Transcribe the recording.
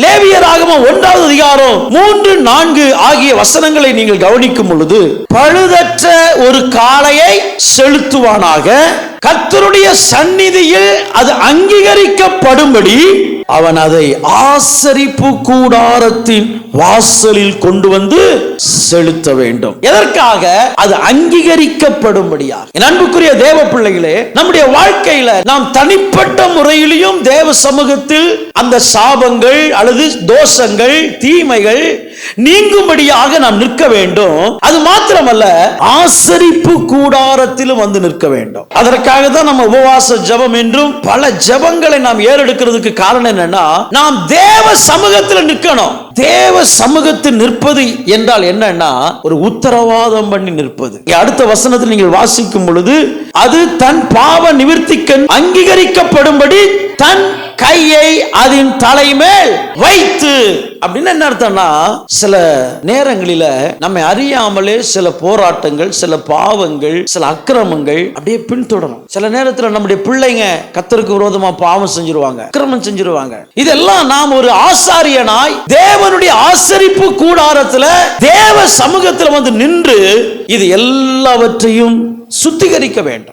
லேவியராகமம் 1வது அதிகாரம் 3, 4 ஆகிய வசனங்களை நீங்கள் கவனிக்கும் பொழுது, பழுதற்ற ஒரு காளையை செலுத்துவானாக, கர்த்தருடைய சந்நிதியில் அது அங்கீகரிக்கப்படும்படி அவன் அதை ஆசரிப்பு கூடாரத்தின் வாசலில் கொண்டு வந்து செலுத்த வேண்டும். எதற்காக? அது அங்கீகரிக்கப்படும்படியாக. என் அன்புக்குரிய தேவ பிள்ளைகளே, நம்முடைய வாழ்க்கையில நாம் தனிப்பட்ட முறையிலும் தேவ சமூகத்தில் அந்த சாபங்கள் அல்லது தோஷங்கள், தீமைகள் நீங்கும்படியாக நாம் நிற்க வேண்டும். அது மாத்திரமல்ல, ஆசரிப்பு கூடாரத்திலும் வந்து நிற்க வேண்டும். அதற்காக தான் நம்ம உபவாச ஜெபம் என்றும் பல ஜெபங்களை நாம் ஏறெடுக்கிறதுக்கு காரணம் என்னன்னா, நாம் தேவ சமூகத்தில் நிற்கணும். தேவ சமூகத்தில் நிற்பது என்றால் என்னன்னா, ஒரு உத்தரவாதம் பண்ணி நிற்பது. அடுத்த வசனத்தில் நீங்கள் வாசிக்கும் பொழுது, அது தன் பாவ நிவர்த்திக்கு அங்கீகரிக்கப்படும்படி தன் கையை அதன் தலைமேல் வைத்து. அப்படின்னு என்ன அர்த்தம்னா, சில நேரங்களில நம்மை அறியாமலே சில போராட்டங்கள், சில பாவங்கள், சில அக்கிரமங்கள் அப்படியே பின்தொடரும். சில நேரத்தில் நம்முடைய பிள்ளைங்க கர்த்தருக்கு விரோதமா பாவம் செஞ்சிருவாங்க, அக்கிரமம் செஞ்சிருவாங்க. இதெல்லாம் நாம் ஒரு ஆசாரியனாய் தேவனுடைய ஆசரிப்பு கூடாரத்துல தேவ சமூகத்தில் வந்து நின்று இது எல்லாவற்றையும் சுத்திகரிக்க வேண்டும்.